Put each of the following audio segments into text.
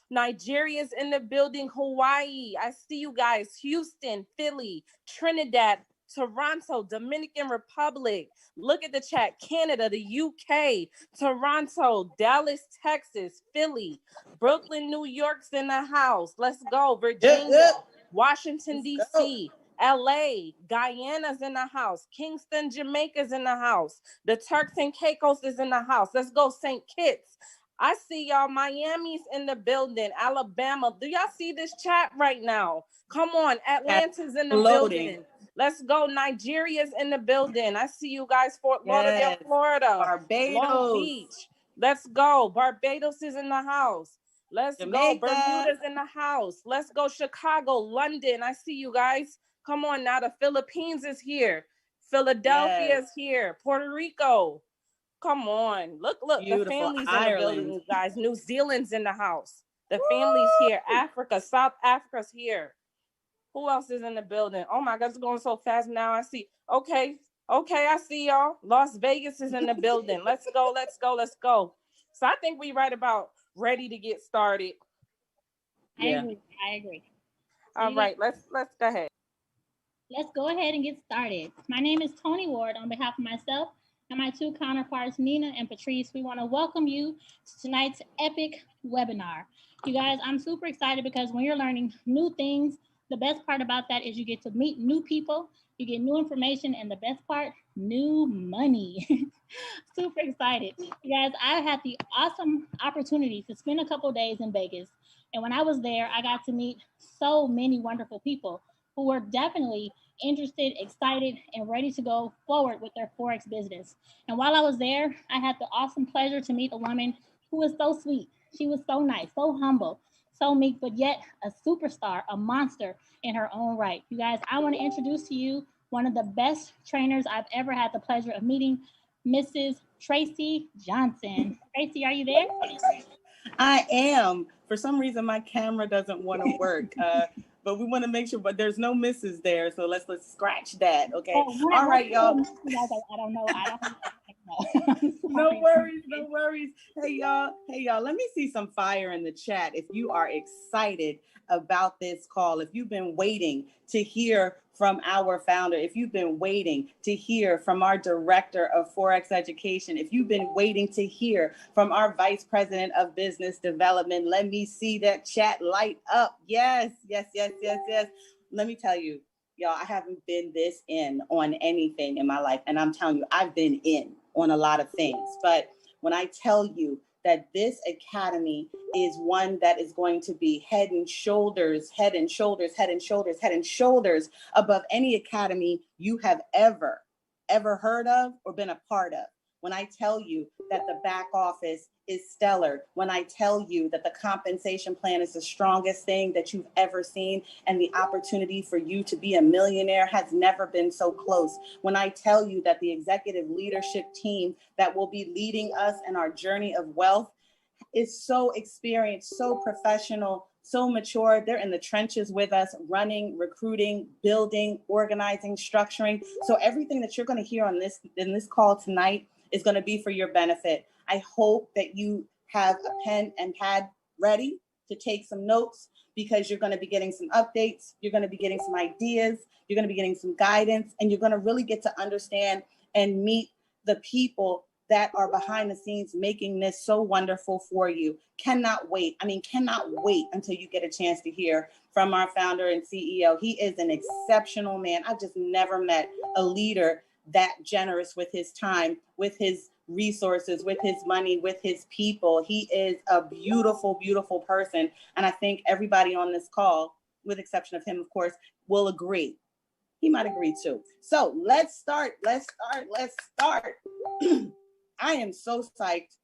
Nigeria's in the building. Hawaii. I see you guys. Houston, Philly, Trinidad, Toronto, Dominican Republic. Look at the chat. Canada, the UK, Toronto, Dallas, Texas, Philly, Brooklyn, New York's in the house. Let's go. Virginia, Washington, D.C., LA, Guyana's in the house. Kingston, Jamaica's in the house. The Turks and Caicos is in the house. Let's go, St. Kitts. I see y'all. Miami's in the building. Alabama. Do y'all see this chat right now? Come on. Atlanta's in the building. Let's go. Nigeria's in the building. I see you guys. Fort Lauderdale, Florida. Barbados. Long Beach. Let's go. Barbados is in the house. Let's Jamaica. go. Bermuda's in the house. Let's go. Chicago, London. I see you guys. Come on now. The Philippines is here. Philadelphia is here. Puerto Rico. Come on. Look. Beautiful. The family's Ireland. in the building, guys. New Zealand's in the house. The family's here. Africa, South Africa's here. Who else is in the building? Oh my God, it's going so fast now. I see. Okay, I see y'all. Las Vegas is in the building. Let's go. So I think we right about ready to get started. I agree. All right, let's go ahead. Let's go ahead and get started. My name is Tony Ward. On behalf of myself and my two counterparts, Nina and Patrice, we want to welcome you to tonight's epic webinar. You guys, I'm super excited because when you're learning new things, the best part about that is you get to meet new people, you get new information, and the best part, new money. Super excited. You guys, I had the awesome opportunity to spend a couple days in Vegas. And when I was there, I got to meet so many wonderful people who were definitely interested, excited, and ready to go forward with their Forex business. And while I was there, I had the awesome pleasure to meet a woman who was so sweet. She was so nice, so humble, so meek, but yet a superstar, a monster in her own right. You guys, I want to introduce to you one of the best trainers I've ever had the pleasure of meeting, Mrs. Tracy Johnson. Tracy, are you there? I am. For some reason, my camera doesn't want to work. But we want to make sure, but there's no misses there. So let's scratch that. Okay. All right, y'all. I don't know. No worries. Hey y'all. Let me see some fire in the chat if you are excited about this call. If you've been waiting to hear from our founder, if you've been waiting to hear from our director of Forex education, if you've been waiting to hear from our vice president of business development, let me see that chat light up. Yes. Let me tell you, y'all, I haven't been this in on anything in my life. And I'm telling you, I've been in on a lot of things. But when I tell you that this academy is one that is going to be head and shoulders above any academy you have ever heard of or been a part of. When I tell you that the back office is stellar, when I tell you that the compensation plan is the strongest thing that you've ever seen, and the opportunity for you to be a millionaire has never been so close, when I tell you that the executive leadership team that will be leading us in our journey of wealth is so experienced, so professional, so mature. They're in the trenches with us, running, recruiting, building, organizing, structuring. So everything that you're going to hear on in this call tonight is going to be for your benefit. I hope that you have a pen and pad ready to take some notes, because you're going to be getting some updates, you're going to be getting some ideas, you're going to be getting some guidance, and you're going to really get to understand and meet the people that are behind the scenes making this so wonderful for you. Cannot wait until you get a chance to hear from our founder and CEO. He is an exceptional man. I've just never met a leader that generous with his time, with his resources, with his money, with his people. He is a beautiful, beautiful person. And I think everybody on this call, with exception of him, of course, will agree. He might agree too. So let's start. I am so psyched,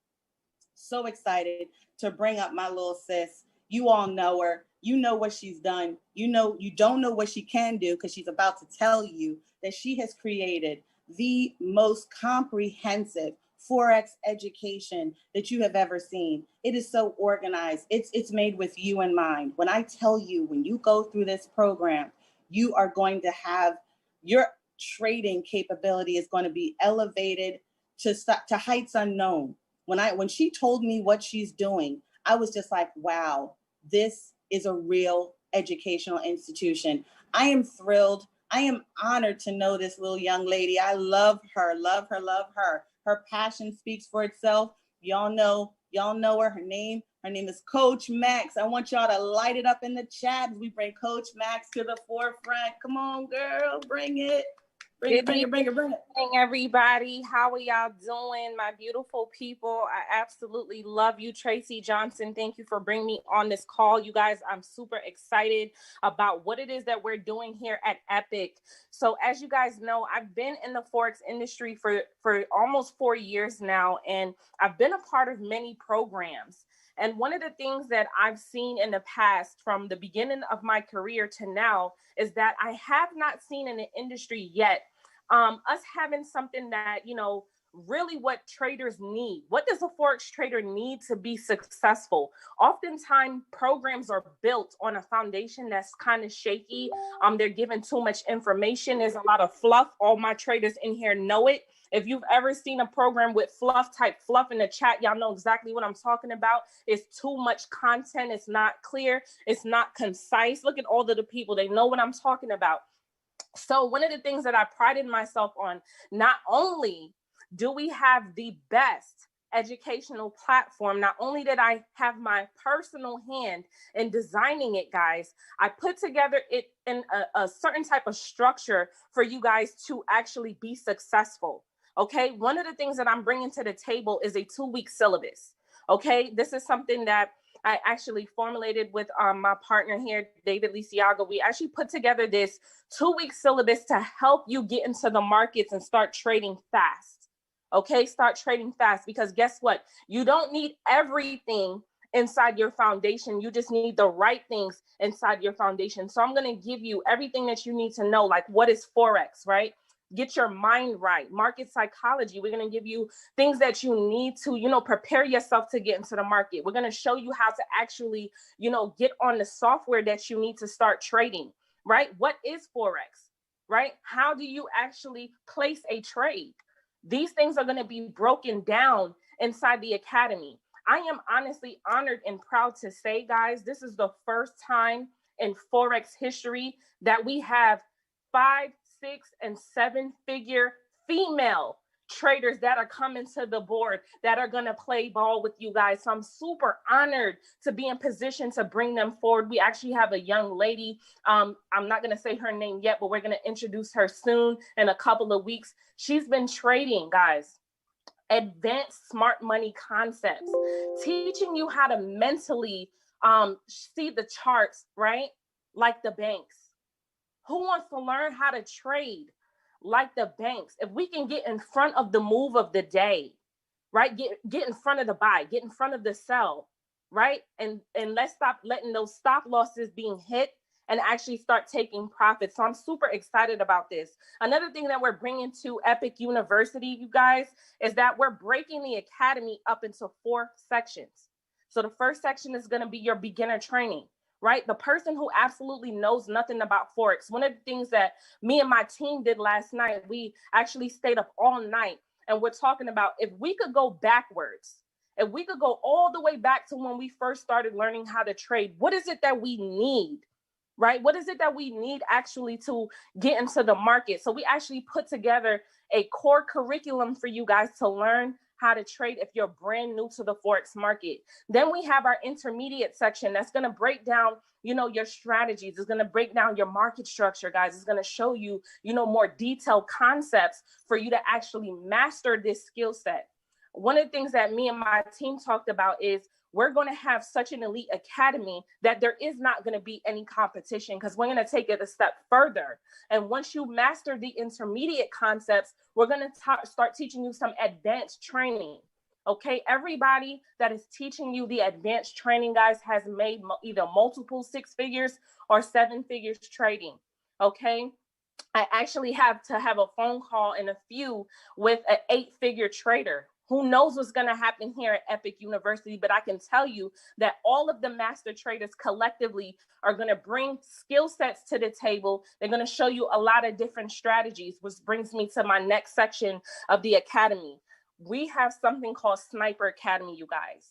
so excited to bring up my little sis. You all know her. You know what she's done. You know, you don't know what she can do, because she's about to tell you that she has created the most comprehensive Forex education that you have ever seen. It is so organized. It's made with you in mind. When I tell you, when you go through this program, you are going to have your trading capability is going to be elevated to heights unknown. When she told me what she's doing, I was just like, wow, this is a real educational institution. I am thrilled. I am honored to know this little young lady. I love her, love her, love her. Her passion speaks for itself. Y'all know her. Her name is Coach Max. I want y'all to light it up in the chat as we bring Coach Max to the forefront. Come on, girl, bring it. Bring it. Everybody, how are y'all doing, my beautiful people? I absolutely love you, Tracy Johnson. Thank you for bringing me on this call. You guys, I'm super excited about what it is that we're doing here at Epic. So as you guys know, I've been in the Forex industry for almost 4 years now, and I've been a part of many programs. And one of the things that I've seen in the past from the beginning of my career to now is that I have not seen in the industry yet us having something that, really what traders need. What does a Forex trader need to be successful? Oftentimes, programs are built on a foundation that's kind of shaky. They're given too much information. There's a lot of fluff. All my traders in here know it. If you've ever seen a program with fluff, type fluff in the chat, y'all know exactly what I'm talking about. It's too much content. It's not clear. It's not concise. Look at all of the people. They know what I'm talking about. So one of the things that I prided myself on, not only do we have the best educational platform, not only did I have my personal hand in designing it, guys, I put together it in a certain type of structure for you guys to actually be successful. Okay, one of the things that I'm bringing to the table is a 2-week syllabus. Okay, this is something that I actually formulated with my partner here, David Liciaga. We actually put together this 2-week syllabus to help you get into the markets and start trading fast. Okay, start trading fast, because guess what? You don't need everything inside your foundation. You just need the right things inside your foundation. So I'm going to give you everything that you need to know, like what is Forex, right? Get your mind right. Market psychology. We're going to give you things that you need to, prepare yourself to get into the market. We're going to show you how to actually, get on the software that you need to start trading, right? What is Forex, right? How do you actually place a trade? These things are going to be broken down inside the academy. I am honestly honored and proud to say, guys, this is the first time in Forex history that we have 5, 6, and 7-figure female traders that are coming to the board that are going to play ball with you guys. So I'm super honored to be in position to bring them forward. We actually have a young lady. I'm not going to say her name yet, but we're going to introduce her soon in a couple of weeks. She's been trading, guys, advanced smart money concepts, teaching you how to mentally see the charts, right? Like the banks. Who wants to learn how to trade like the banks? If we can get in front of the move of the day, right? Get in front of the buy, get in front of the sell, right? And let's stop letting those stop losses being hit and actually start taking profits. So I'm super excited about this. Another thing that we're bringing to Epic University, you guys, is that we're breaking the academy up into 4 sections. So the first section is going to be your beginner training, right? The person who absolutely knows nothing about Forex. One of the things that me and my team did last night, we actually stayed up all night and we're talking about if we could go backwards, if we could go all the way back to when we first started learning how to trade, what is it that we need, right? What is it that we need actually to get into the market? So we actually put together a core curriculum for you guys to learn how to trade if you're brand new to the Forex market. Then we have our intermediate section that's going to break down, your strategies. It's going to break down your market structure, guys. It's going to show you, more detailed concepts for you to actually master this skill set. One of the things that me and my team talked about is we're going to have such an elite academy that there is not going to be any competition, because we're going to take it a step further. And once you master the intermediate concepts, we're going to start teaching you some advanced training. Okay, everybody that is teaching you the advanced training, guys, has made either multiple 6 figures or 7 figures trading. Okay, I actually have to have a phone call in a few with an 8-figure trader. Who knows what's going to happen here at Epic University, but I can tell you that all of the master traders collectively are going to bring skill sets to the table. They're going to show you a lot of different strategies, which brings me to my next section of the academy. We have something called Sniper Academy, you guys.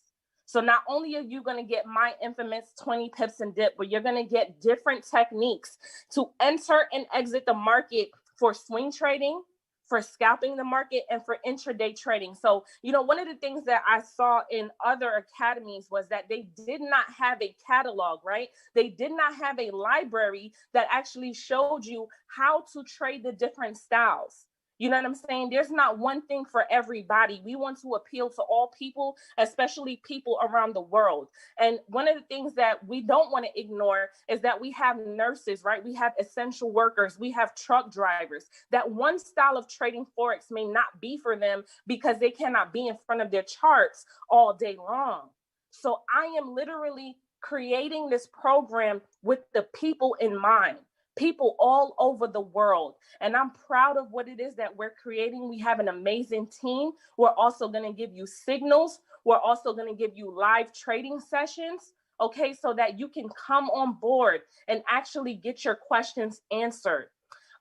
So not only are you going to get my infamous 20 pips and dip, but you're going to get different techniques to enter and exit the market for swing trading, for scalping the market, and for intraday trading. So, you know, one of the things that I saw in other academies was that they did not have a catalog, right? They did not have a library that actually showed you how to trade the different styles. You know what I'm saying? There's not one thing for everybody. We want to appeal to all people, especially people around the world. And one of the things that we don't want to ignore is that we have nurses, right? We have essential workers, we have truck drivers. That one style of trading Forex may not be for them because they cannot be in front of their charts all day long. So I am literally creating this program with the people in mind. People all over the world. And I'm proud of what it is that we're creating. We have an amazing team. We're also going to give you signals. We're also going to give you live trading sessions, okay, so that you can come on board and actually get your questions answered.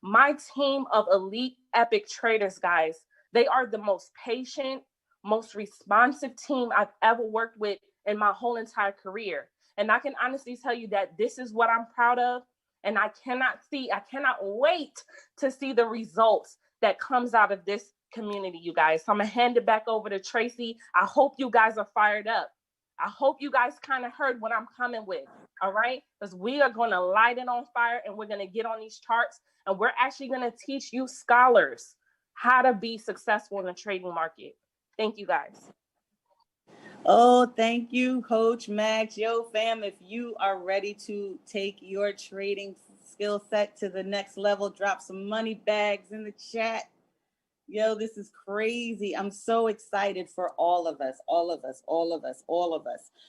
My team of elite epic traders, guys, they are the most patient, most responsive team I've ever worked with in my whole entire career. And I can honestly tell you that this is what I'm proud of. And I cannot wait to see the results that comes out of this community, you guys. So I'm gonna hand it back over to Tracy. I hope you guys are fired up. I hope you guys kind of heard what I'm coming with, all right? Because we are gonna light it on fire and we're gonna get on these charts and we're actually gonna teach you scholars how to be successful in the trading market. Thank you, guys. Oh, thank you, Coach Max. Yo, fam, if you are ready to take your trading skill set to the next level, drop some money bags in the chat. Yo, this is crazy. I'm so excited for all of us.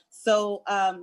So I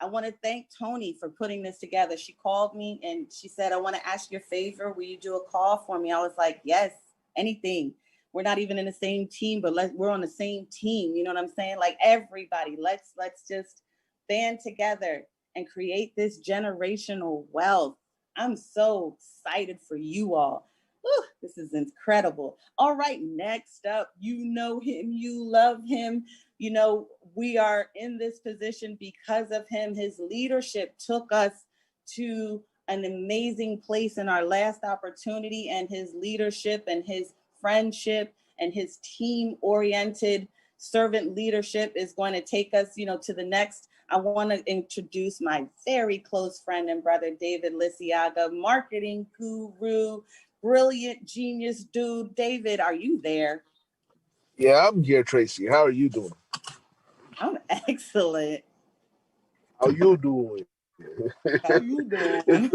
want to thank Tony for putting this together. She called me and she said, I want to ask you a favor. Will you do a call for me? I was like, yes, anything. We're not even in the same team, but we're on the same team. You know what I'm saying? Like everybody, let's just band together and create this generational wealth. I'm so excited for you all. Whew, this is incredible. All right, next up, you know him, you love him. You know, we are in this position because of him. His leadership took us to an amazing place in our last opportunity, and his leadership and his friendship and his team-oriented servant leadership is going to take us, you know, to the next. I want to introduce my very close friend and brother, David Liciaga, marketing guru, brilliant genius dude. David, are you there? Yeah, I'm here, Tracy. How are you doing? I'm excellent. How you doing? How you doing?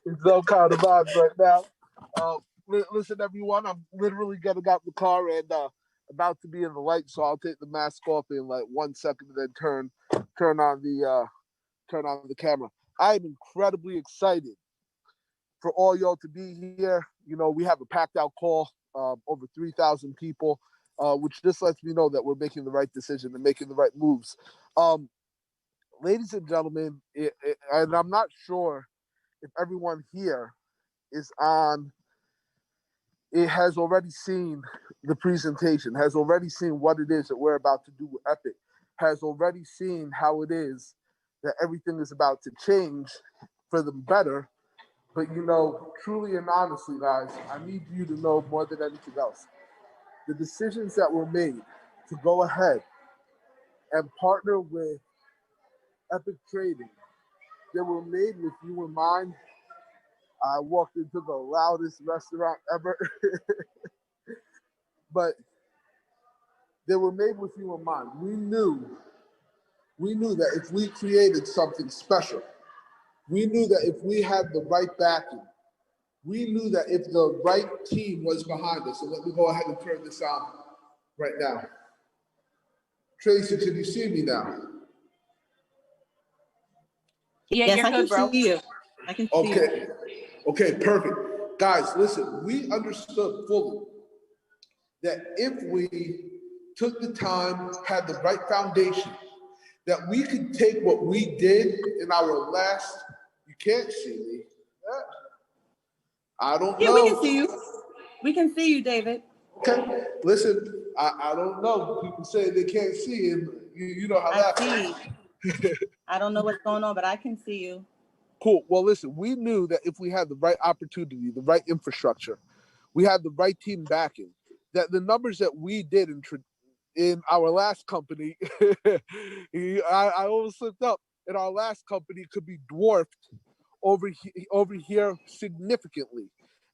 It's all kind of vibes right now. Listen, everyone, I'm literally getting out the car and about to be in the light, so I'll take the mask off in like 1 second and then turn on the camera. I'm incredibly excited for all y'all to be here. You know, we have a packed out call, over 3,000 people, which just lets me know that we're making the right decision and making the right moves. Ladies and gentlemen, and I'm not sure if everyone here is on, it has already seen the presentation, has already seen what it is that we're about to do with Epic, has already seen how it is that everything is about to change for the better. But, you know, truly and honestly, guys, I need you to know more than anything else, the decisions that were made to go ahead and partner with Epic Trading, they were made with you in mind. I walked into the loudest restaurant ever, but they were made with you in mind. We knew that if we created something special, we knew that if we had the right backing, we knew that if the right team was behind us, so let me go ahead and turn this on right now. Tracy, can you see me now? Yeah, yes, you're good, bro. See you. I can see you. Okay, perfect. Guys, listen, we understood fully that if we took the time, had the right foundation, that we could take what we did in our last, you can't see me. I don't know. Yeah, we can see you. We can see you, David. Okay, listen, I don't know. People say they can't see, and you know how that see. I don't know what's going on, but I can see you. Cool. Well, listen, we knew that if we had the right opportunity, the right infrastructure, we had the right team backing, that the numbers that we did in our last company, I almost slipped up, in our last company could be dwarfed over here significantly.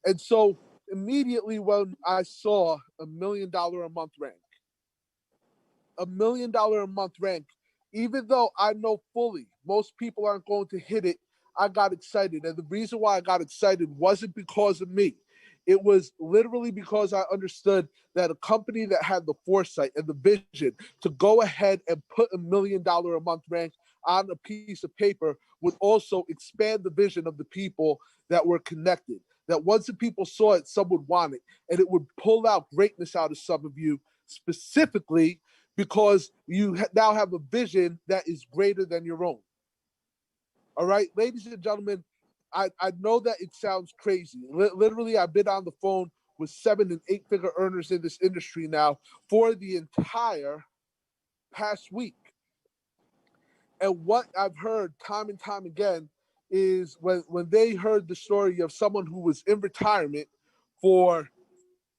And so immediately when I saw $1 million a month rank, $1 million a month rank, even though I know fully most people aren't going to hit it, I got excited. And the reason why I got excited wasn't because of me. It was literally because I understood that a company that had the foresight and the vision to go ahead and put $1 million a month rank on a piece of paper would also expand the vision of the people that were connected. That once the people saw it, some would want it. And it would pull out greatness out of some of you, specifically because you now have a vision that is greater than your own. All right, ladies and gentlemen, I know that it sounds crazy. Literally, I've been on the phone with 7- and 8-figure earners in this industry now for the entire past week. And what I've heard time and time again is when they heard the story of someone who was in retirement for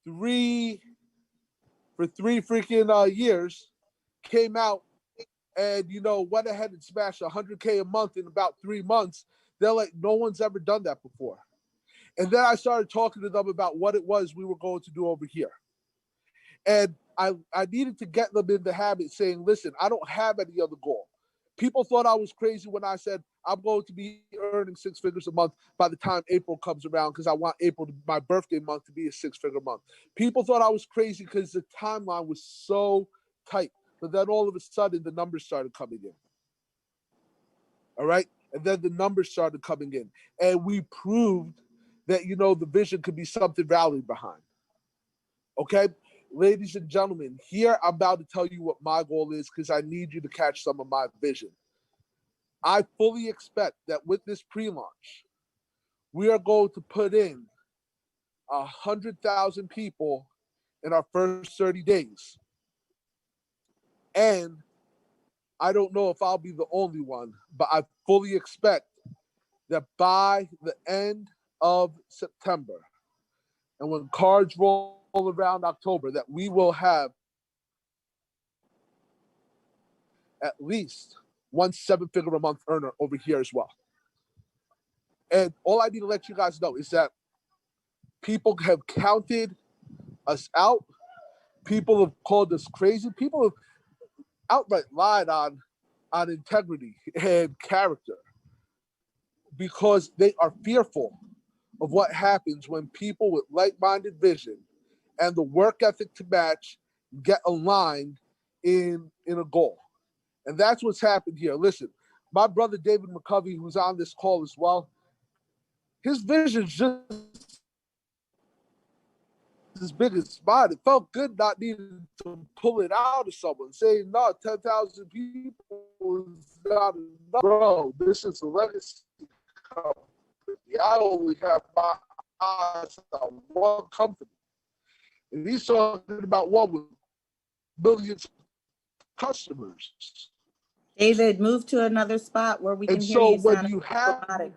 three freaking years, came out and, went ahead and smashed $100K a month in about 3 months, they're like, no one's ever done that before. And then I started talking to them about what it was we were going to do over here. And I needed to get them in the habit saying, listen, I don't have any other goal. People thought I was crazy when I said I'm going to be earning 6 figures a month by the time April comes around because I want April, my birthday month, to be a 6-figure month. People thought I was crazy because the timeline was so tight. But then all of a sudden, the numbers started coming in. All right? And then the numbers started coming in. And we proved that, the vision could be something rallied behind. Okay? Ladies and gentlemen, here I'm about to tell you what my goal is because I need you to catch some of my vision. I fully expect that with this pre-launch, we are going to put in 100,000 people in our first 30 days. And I don't know if I'll be the only one, but I fully expect that by the end of September, and when cards roll around October, that we will have at least one 7-figure a month earner over here as well. And all I need to let you guys know is that people have counted us out. People have called us crazy. People have outright lied on integrity and character because they are fearful of what happens when people with like-minded vision and the work ethic to match get aligned in a goal. And that's what's happened here. Listen, my brother David McCovy, who's on this call as well, his vision's just as big as mine. It felt good not needing to pull it out of someone, saying, no, 10,000 people is not enough. Bro, this is a legacy company. I only have my eyes on one company. And he's talking about one with millions of customers. David, move to another spot where we can hear you. And so when you have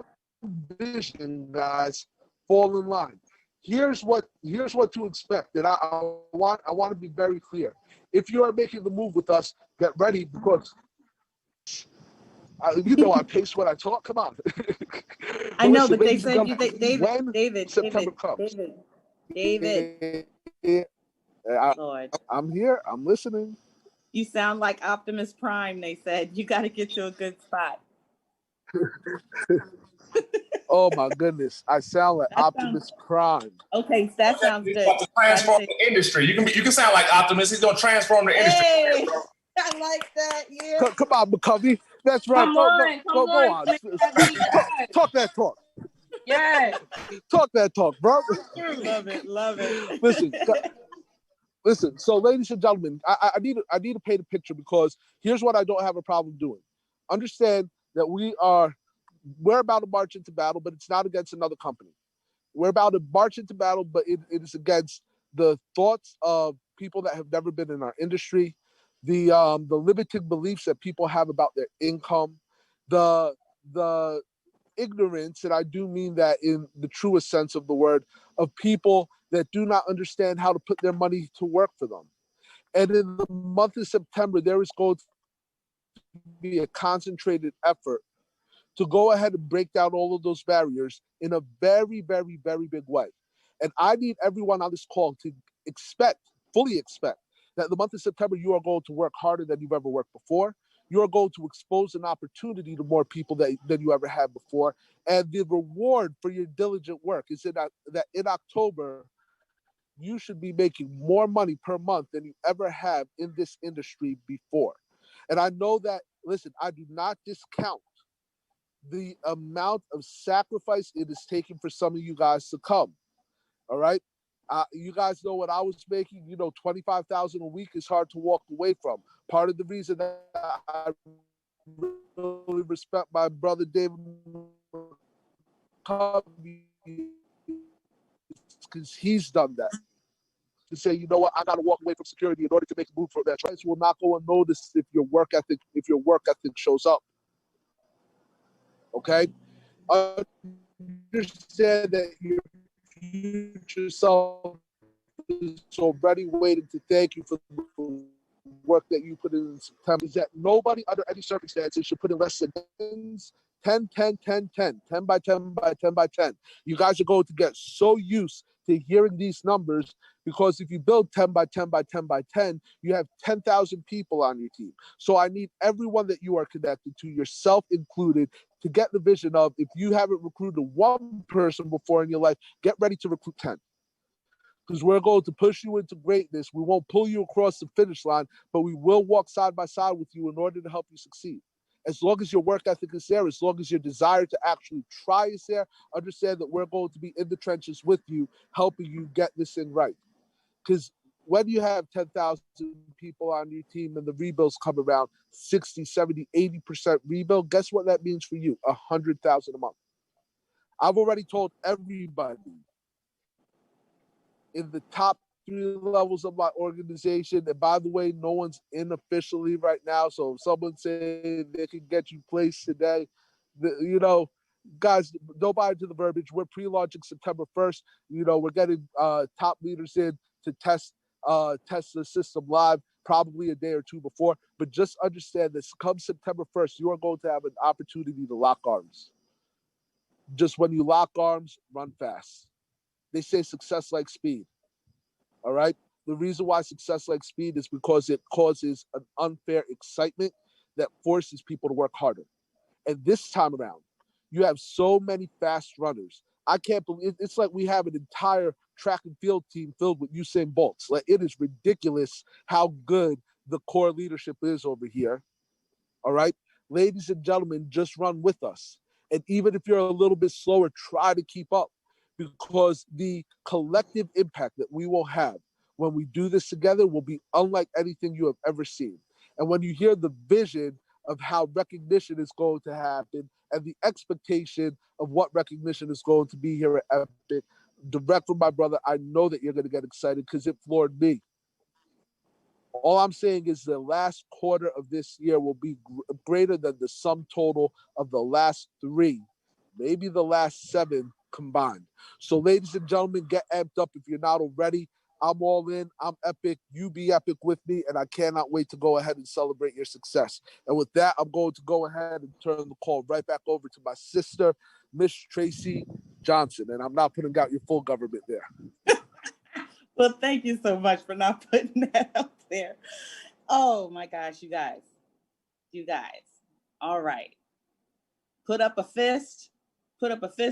vision, guys, fall in line. Here's what to expect. And I want to be very clear. If you are making the move with us, get ready because I pace when I talk. Come on. I know, but they said you, David, September comes. David. Lord, I'm here. I'm listening. You sound like Optimus Prime. They said you got to get to a good spot. Oh my goodness, I sound like Optimus Prime. Okay, that sounds good. To transform the industry. You can sound like Optimus. He's gonna transform the industry. Hey, I like that. Yeah. Come on, McCovy. That's right. Go on. Talk that talk. Yeah. Talk that talk, bro. Love it. Listen. So, ladies and gentlemen, I need to paint a picture because here's what I don't have a problem doing. Understand that we're about to march into battle, but it's not against another company. We're about to march into battle, but it is against the thoughts of people that have never been in our industry, the limiting beliefs that people have about their income, the ignorance, and I do mean that in the truest sense of the word, of people that do not understand how to put their money to work for them. And in the month of September, there is going to be a concentrated effort to go ahead and break down all of those barriers in a very, very, very big way. And I need everyone on this call to fully expect, that the month of September, you are going to work harder than you've ever worked before. You are going to expose an opportunity to more people than you ever had before. And the reward for your diligent work is that in October, you should be making more money per month than you ever have in this industry before. And I know that, listen, I do not discount the amount of sacrifice it is taking for some of you guys to come. All right. You guys know what I was making. You know, $25,000 a week is hard to walk away from. Part of the reason that I really respect my brother David McCovy is because he's done that. To say, you know what, I got to walk away from security in order to make a move for that. Clients will not go unnoticed if your work ethic shows up. Okay. Understand that your future self is already waiting to thank you for the work that you put in September. Is that nobody under any circumstances should put in less than 10, 10, 10, 10, 10 by 10 by 10 by 10. You guys are going to get so used to hearing these numbers, because if you build 10 by 10 by 10 by 10, you have 10,000 people on your team. So I need everyone that you are connected to, yourself included, to get the vision of, if you haven't recruited one person before in your life, get ready to recruit 10. Because we're going to push you into greatness. We won't pull you across the finish line, but we will walk side by side with you in order to help you succeed. As long as your work ethic is there, as long as your desire to actually try is there, understand that we're going to be in the trenches with you, helping you get this in right. Because when you have 10,000 people on your team and the rebuilds come around 60, 70, 80% rebuild, guess what that means for you? 100,000 a month. I've already told everybody in the top 3 levels of my organization, and by the way, no one's in officially right now, so if someone say they can get you placed today, guys, don't buy into the verbiage. We're pre-launching September 1st. We're getting top leaders in to test the system live, probably a day or two before. But just understand this: come September 1st, you are going to have an opportunity to lock arms. Just when you lock arms, run fast. They say success like speed. All right. The reason why success like speed is because it causes an unfair excitement that forces people to work harder. And this time around, you have so many fast runners. I can't believe it's like we have an entire track and field team filled with Usain Bolts. Like, it is ridiculous how good the core leadership is over here. All right. Ladies and gentlemen, just run with us. And even if you're a little bit slower, try to keep up, because the collective impact that we will have when we do this together will be unlike anything you have ever seen. And when you hear the vision of how recognition is going to happen and the expectation of what recognition is going to be here at Epic, direct from my brother, I know that you're going to get excited, because it floored me. All I'm saying is the last quarter of this year will be greater than the sum total of the last 3, maybe the last 7 combined. So, ladies and gentlemen, get amped up if you're not already. I'm all in. I'm epic. You be epic with me, and I cannot wait to go ahead and celebrate your success. And with that, I'm going to go ahead and turn the call right back over to my sister, Miss Tracy Johnson. And I'm not putting out your full government there. Well, thank you so much for not putting that out there. Oh my gosh, you guys. All right. Put up a fist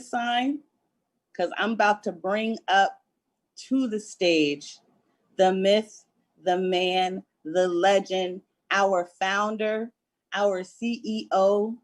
sign, because I'm about to bring up to the stage the myth, the man, the legend, our founder, our CEO.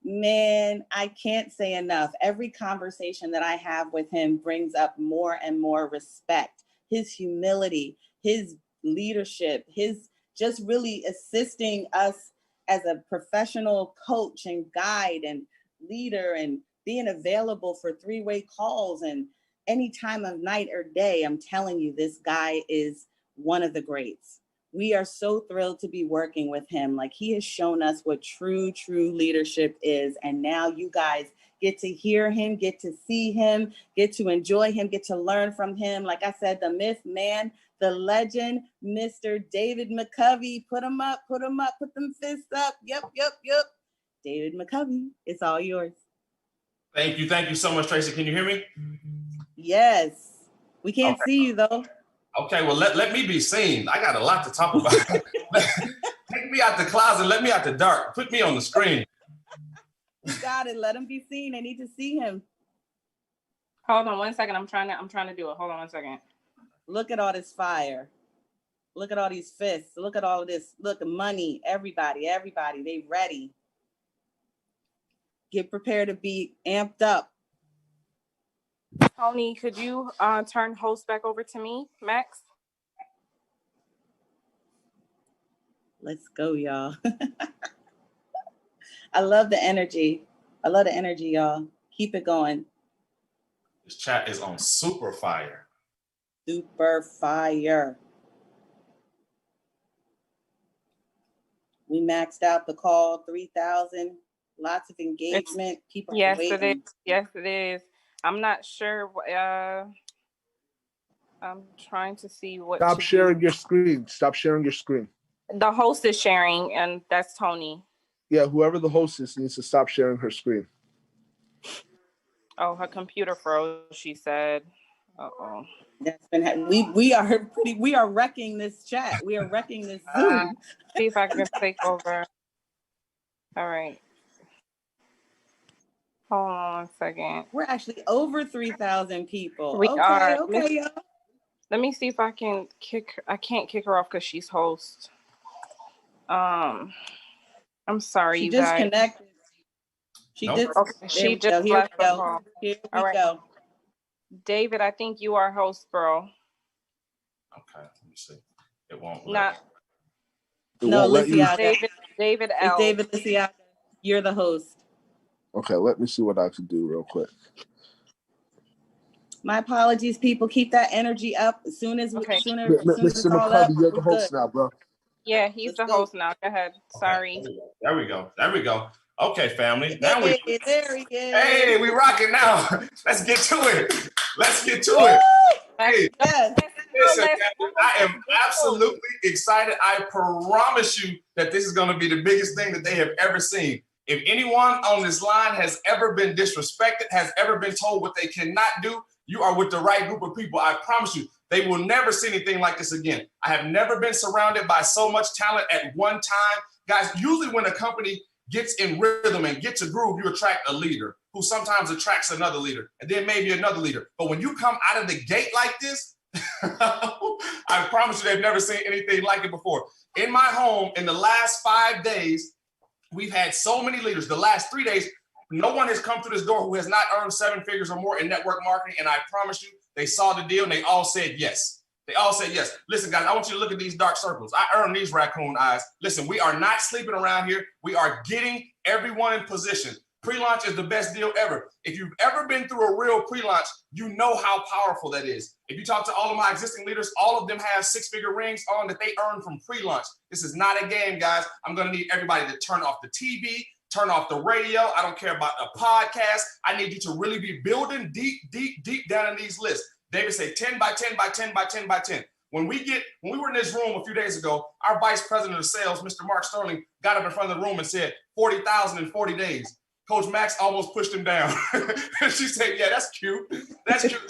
Man, I can't say enough. Every conversation that I have with him brings up more and more respect. His humility, his leadership, his just really assisting us as a professional coach and guide and leader, and being available for 3-way calls and any time of night or day, I'm telling you, this guy is one of the greats. We are so thrilled to be working with him. Like, he has shown us what true leadership is. And now you guys get to hear him, get to see him, get to enjoy him, get to learn from him. Like I said, the myth man, the legend, Mr. David McCovy. Put him up, put them fists up. Yep. David McCovy, it's all yours. Thank you so much, Tracy. Can you hear me? Yes. We can't see you though. Okay, well, let me be seen. I got a lot to talk about. Take me out the closet, let me out the dark. Put me on the screen. You got it. Let him be seen. I need to see him. Hold on 1 second. I'm trying to do it. Hold on 1 second. Look at all this fire. Look at all these fists. Look at all of this. Look, money. Everybody. They ready. Get prepared to be amped up. Tony, could you turn host back over to me, Max? Let's go, y'all. I love the energy. Y'all. Keep it going. This chat is on super fire. Super fire. We maxed out the call, 3,000. Lots of engagement. People yes, waiting. It is. Yes, it is. I'm not sure. I'm trying to see what. Stop sharing your screen. Stop sharing your screen. The host is sharing, and that's Tony. Yeah, whoever the host is needs to stop sharing her screen. Oh, her computer froze, she said. Uh-oh. That's been we are wrecking this chat. We are wrecking this Zoom. See if I can take over. All right. Hold on 1 second. We're actually over 3,000 people. We are. Okay, y'all. Let me see if I can I can't kick her off because she's host. I'm sorry, you guys. She disconnected. She just left the call. Here we go. David, I think you are host, bro. Okay, let me see. It won't. No, Liciaga. David L. It's David Liciaga. You're the host. Okay, let me see what I can do real quick. My apologies, people. Keep that energy up. As soon as Mr. McCovy, you're the host now, bro. Yeah, he's the host now. Go ahead. Sorry. Okay. There we go. Okay, family. Now there he is. Hey, we rocking now. Let's get to it. Hey, yes. Listen, I am absolutely excited. I promise you that this is going to be the biggest thing that they have ever seen. If anyone on this line has ever been disrespected, has ever been told what they cannot do, you are with the right group of people. I promise you, they will never see anything like this again. I have never been surrounded by so much talent at one time. Guys, usually when a company gets in rhythm and gets a groove, you attract a leader who sometimes attracts another leader and then maybe another leader. But when you come out of the gate like this, I promise you they've never seen anything like it before. In my home, in the last 5 days, we've had so many leaders. The last 3 days, no one has come through this door who has not earned 7 figures or more in network marketing. And I promise you, they saw the deal and they all said yes. Listen, guys, I want you to look at these dark circles. I earned these raccoon eyes. Listen, we are not sleeping around here. We are getting everyone in position. Pre-launch is the best deal ever. If you've ever been through a real pre-launch, you know how powerful that is. If you talk to all of my existing leaders, all of them have 6-figure rings on that they earned from pre-launch. This is not a game, guys. I'm going to need everybody to turn off the TV, turn off the radio. I don't care about a podcast. I need you to really be building deep down in these lists. David say 10 by 10 by 10 by 10 by 10. When we were in this room a few days ago, our vice president of sales, Mr. Mark Sterling, got up in front of the room and said 40,000 in 40 days. Coach Max almost pushed him down. She said, yeah, that's cute. That's cute.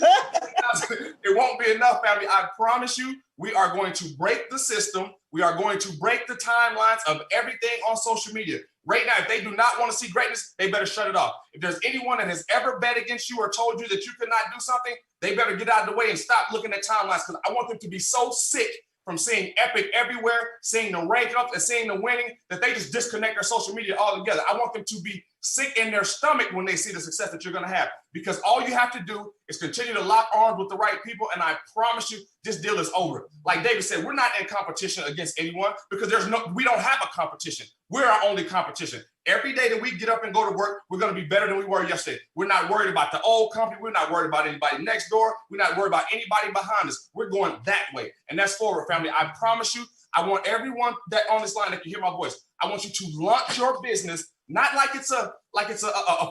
It won't be enough, family. I promise you, we are going to break the system. We are going to break the timelines of everything on social media. Right now, if they do not want to see greatness, they better shut it off. If there's anyone that has ever bet against you or told you that you could not do something, they better get out of the way and stop looking at timelines, because I want them to be so sick from seeing Epic everywhere, seeing the rank up and seeing the winning, that they just disconnect their social media altogether. I want them to be sick in their stomach when they see the success that you're going to have, because all you have to do is continue to lock arms with the right people. And I promise you, this deal is over. Like David said, we're not in competition against anyone, because we don't have a competition. We're our only competition. Every day that we get up and go to work, we're going to be better than we were yesterday. We're not worried about the old company. We're not worried about anybody next door. We're not worried about anybody behind us. We're going that way. And that's forward, family. I promise you, I want everyone that on this line that can hear my voice, I want you to launch your business, not like it's a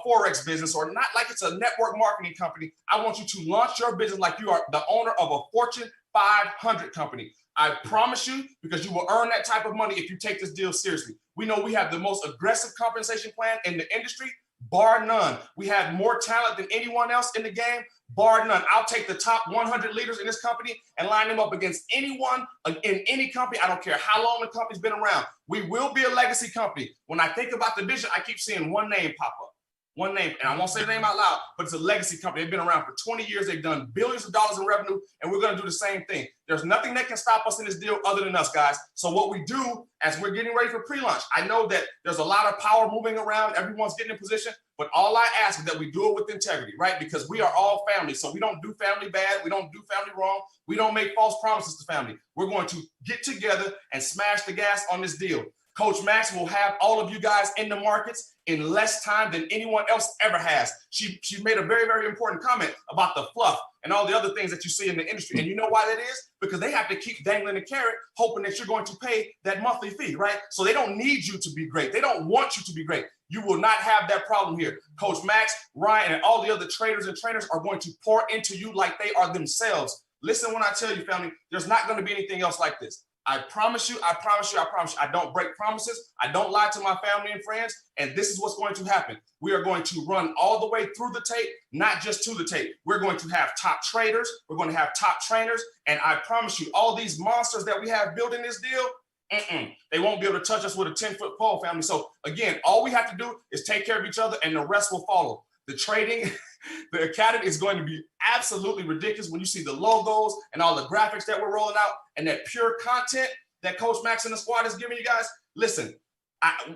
Forex business or not like it's a network marketing company. I want you to launch your business like you are the owner of a Fortune 500 company. I promise you, because you will earn that type of money if you take this deal seriously. We know we have the most aggressive compensation plan in the industry, bar none. We have more talent than anyone else in the game, bar none. I'll take the top 100 leaders in this company and line them up against anyone in any company. I don't care how long the company's been around. We will be a legacy company. When I think about the vision, I keep seeing one name pop up. One name, and I won't say the name out loud, but it's a legacy company. They've been around for 20 years. They've done billions of dollars in revenue, and we're going to do the same thing. There's nothing that can stop us in this deal other than us, guys. So what we do as we're getting ready for pre-launch, I know that there's a lot of power moving around. Everyone's getting in position, but all I ask is that we do it with integrity, right? Because we are all family. So we don't do family bad. We don't do family wrong. We don't make false promises to family. We're going to get together and smash the gas on this deal. Coach Max will have all of you guys in the markets in less time than anyone else ever has. She made a very, very important comment about the fluff and all the other things that you see in the industry. And you know why that is? Because they have to keep dangling the carrot, hoping that you're going to pay that monthly fee, right? So they don't need you to be great. They don't want you to be great. You will not have that problem here. Coach Max, Ryan, and all the other traders and trainers are going to pour into you like they are themselves. Listen when I tell you, family, there's not going to be anything else like this. I promise you, I promise you, I promise you, I don't break promises. I don't lie to my family and friends. And this is what's going to happen. We are going to run all the way through the tape, not just to the tape. We're going to have top traders. We're going to have top trainers. And I promise you, all these monsters that we have building this deal, they won't be able to touch us with a 10-foot pole, family. So again, all we have to do is take care of each other and the rest will follow. The trading, the academy is going to be absolutely ridiculous when you see the logos and all the graphics that we're rolling out and that pure content that Coach Max and the squad is giving you guys. Listen,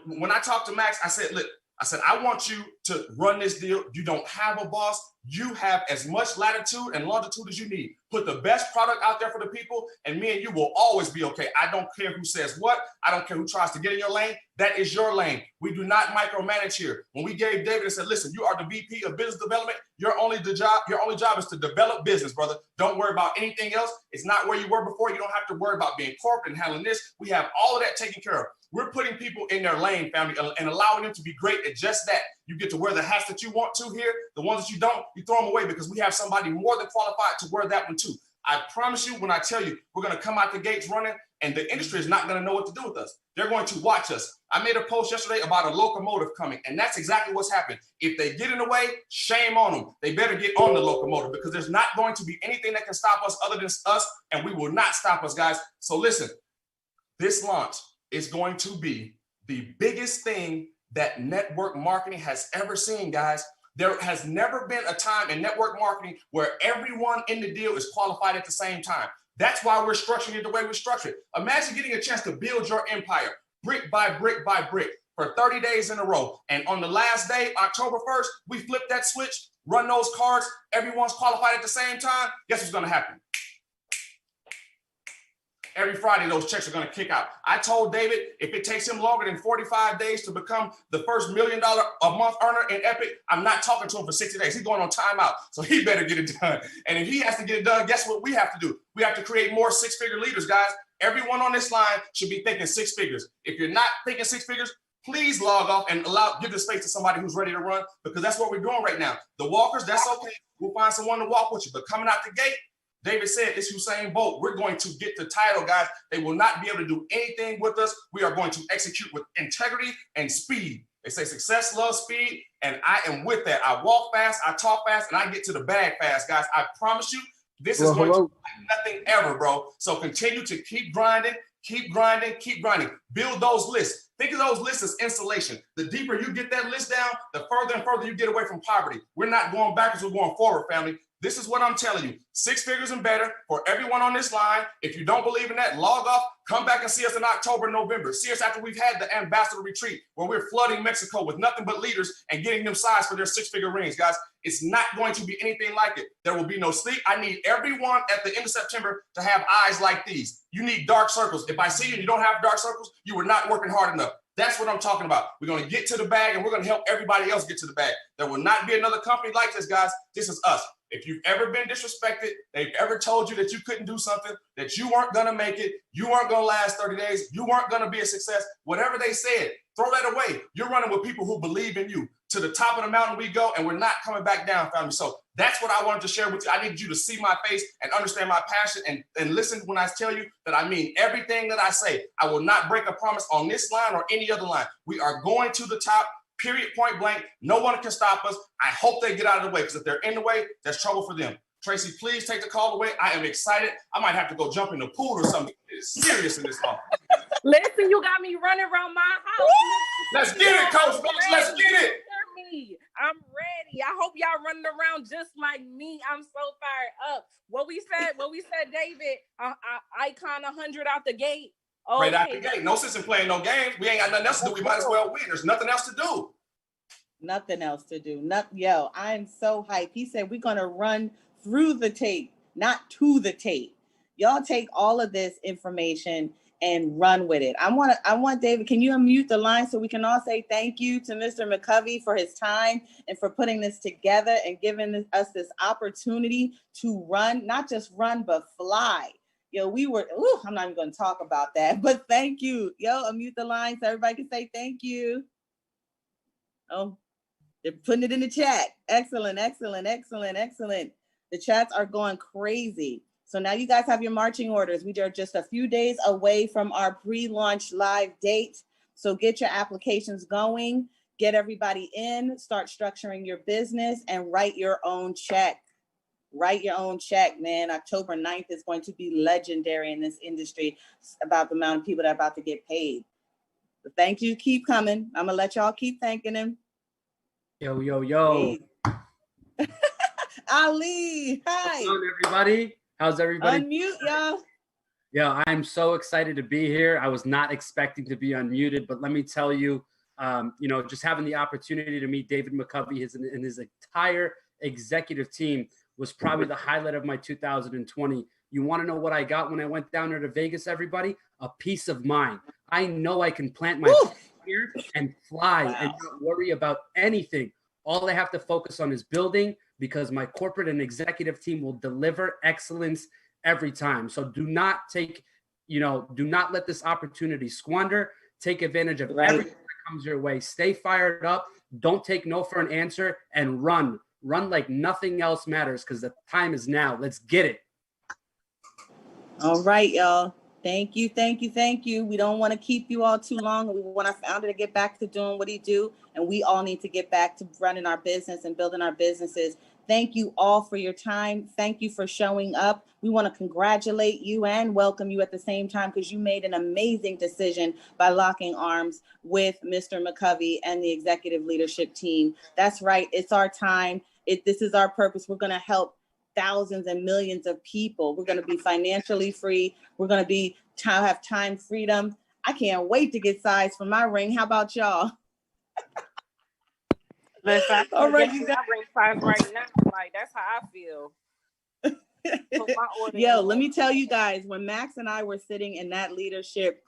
when I talked to Max, I said, look, I want you to run this deal. You don't have a boss. You have as much latitude and longitude as you need. Put the best product out there for the people, and me and you will always be okay. I don't care who says what. I don't care who tries to get in your lane. That is your lane. We do not micromanage here. When we gave David and said, listen, you are the VP of business development. Your only job is to develop business, brother. Don't worry about anything else. It's not where you were before. You don't have to worry about being corporate and handling this. We have all of that taken care of. We're putting people in their lane, family, and allowing them to be great at just that. You get to wear the hats that you want to here. The ones that you don't, you throw them away because we have somebody more than qualified to wear that one too. I promise you, when I tell you, we're going to come out the gates running, and the industry is not going to know what to do with us. They're going to watch us. I made a post yesterday about a locomotive coming, and that's exactly what's happened. If they get in the way, shame on them. They better get on the locomotive because there's not going to be anything that can stop us other than us, and we will not stop us, guys. So listen, this launch is going to be the biggest thing that network marketing has ever seen, guys. There has never been a time in network marketing where everyone in the deal is qualified at the same time. That's why we're structuring it the way we structure it. Imagine getting a chance to build your empire brick by brick by brick for 30 days in a row. And on the last day, October 1st, we flip that switch, run those cards, everyone's qualified at the same time. Guess what's going to happen? Every Friday, those checks are going to kick out. I told David, if it takes him longer than 45 days to become the first $1 million a month earner in Epic, I'm not talking to him for 60 days. He's going on timeout, so he better get it done. And if he has to get it done, guess what we have to do? We have to create more six-figure leaders, guys. Everyone on this line should be thinking six figures. If you're not thinking six figures, please log off and give the space to somebody who's ready to run, because that's what we're doing right now. The walkers, that's okay. We'll find someone to walk with you. But coming out the gate, David said, it's Usain Bolt. We're going to get the title, guys. They will not be able to do anything with us. We are going to execute with integrity and speed. They say success loves speed, and I am with that. I walk fast, I talk fast, and I get to the bag fast, guys. I promise you, this is going to be like nothing ever, bro. So continue to keep grinding, keep grinding, keep grinding. Build those lists. Think of those lists as insulation. The deeper you get that list down, the further and further you get away from poverty. We're not going backwards, we're going forward, family. This is what I'm telling you. Six figures and better for everyone on this line. If you don't believe in that, log off. Come back and see us in October, November. See us after we've had the ambassador retreat where we're flooding Mexico with nothing but leaders and getting them size for their six-figure rings, guys. It's not going to be anything like it. There will be no sleep. I need everyone at the end of September to have eyes like these. You need dark circles. If I see you and you don't have dark circles, you were not working hard enough. That's what I'm talking about. We're going to get to the bag, and we're going to help everybody else get to the bag. There will not be another company like this, guys. This is us. If you've ever been disrespected, they've ever told you that you couldn't do something, that you weren't going to make it, you weren't going to last 30 days, you weren't going to be a success, whatever they said, throw that away. You're running with people who believe in you. To the top of the mountain we go, and we're not coming back down, family. So that's what I wanted to share with you. I need you to see my face and understand my passion and listen when I tell you that I mean everything that I say. I will not break a promise on this line or any other line. We are going to the top, period, point blank. No one can stop us. I hope they get out of the way, because if they're in the way, there's trouble for them. Tracy, please take the call away. I am excited. I might have to go jump in the pool or something. It's serious in this call. Listen, you got me running around my house. Let's get it, Coach Banks. Let's get it. I'm ready. I hope y'all running around just like me. I'm so fired up. What we said, David, icon 100 out the gate. Okay. Right out the gate. No sense in playing no games. We ain't got nothing else to do. We might as well win. There's nothing else to do. Nothing else to do. Yo, I'm so hyped. He said we're going to run through the tape, not to the tape. Y'all take all of this information and run with it. I want David, can you unmute the line so we can all say thank you to Mr. McCovy for his time and for putting this together and giving us this opportunity to run, not just run, but fly. Yo, I'm not even going to talk about that, but thank you. Yo, unmute the line so everybody can say thank you. Oh, they're putting it in the chat. Excellent, excellent, excellent, excellent. The chats are going crazy. So now you guys have your marching orders. We are just a few days away from our pre-launch live date. So get your applications going, get everybody in, start structuring your business, and write your own check. Write your own check, man. October 9th is going to be legendary in this industry about the amount of people that are about to get paid. But thank you. Keep coming. I'm going to let y'all keep thanking him. Yo, yo, yo. Hey. Ali, hi. What's on, everybody? How's everybody? Unmute, y'all. Yeah, I'm so excited to be here. I was not expecting to be unmuted, but let me tell you, just having the opportunity to meet David McCovy and his entire executive team was probably the highlight of my 2020. You want to know what I got when I went down there to Vegas, everybody? A peace of mind. I know I can plant my feet here and fly and not worry about anything. All I have to focus on is building, because my corporate and executive team will deliver excellence every time. So do not let this opportunity squander. Take advantage of everything that comes your way. Stay fired up. Don't take no for an answer, and run. Run like nothing else matters, because the time is now. Let's get it. All right, y'all. Thank you, thank you, thank you. We don't want to keep you all too long. We want our founder to get back to doing what he do, and we all need to get back to running our business and building our businesses. Thank you all for your time. Thank you for showing up. We want to congratulate you and welcome you at the same time, because you made an amazing decision by locking arms with Mr. McCovy and the executive leadership team. That's right. It's our time. This is our purpose. We're going to help thousands and millions of people. We're going to be financially free. We're going to have time freedom. I can't wait to get size for my ring. How about y'all? Listen, all right, you got ring size right now. Like, that's how I feel. Yo, let me tell you guys, when Max and I were sitting in that leadership,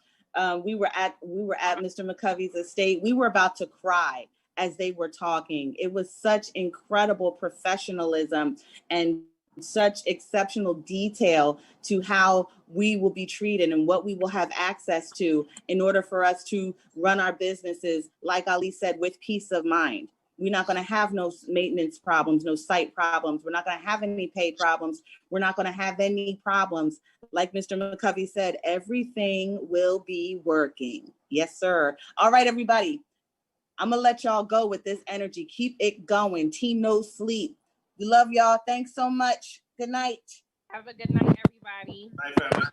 we were at Mr. McCovey's estate. We were about to cry as they were talking. It was such incredible professionalism and such exceptional detail to how we will be treated and what we will have access to in order for us to run our businesses, like Ali said, with peace of mind. We're not going to have no maintenance problems, no site problems. We're not going to have any pay problems. We're not going to have any problems. Like Mr. McCovey said, everything will be working. Yes, sir. All right, everybody. I'm going to let y'all go with this energy. Keep it going. Team No Sleep. We love y'all. Thanks so much. Good night. Have a good night, everybody. Night, family.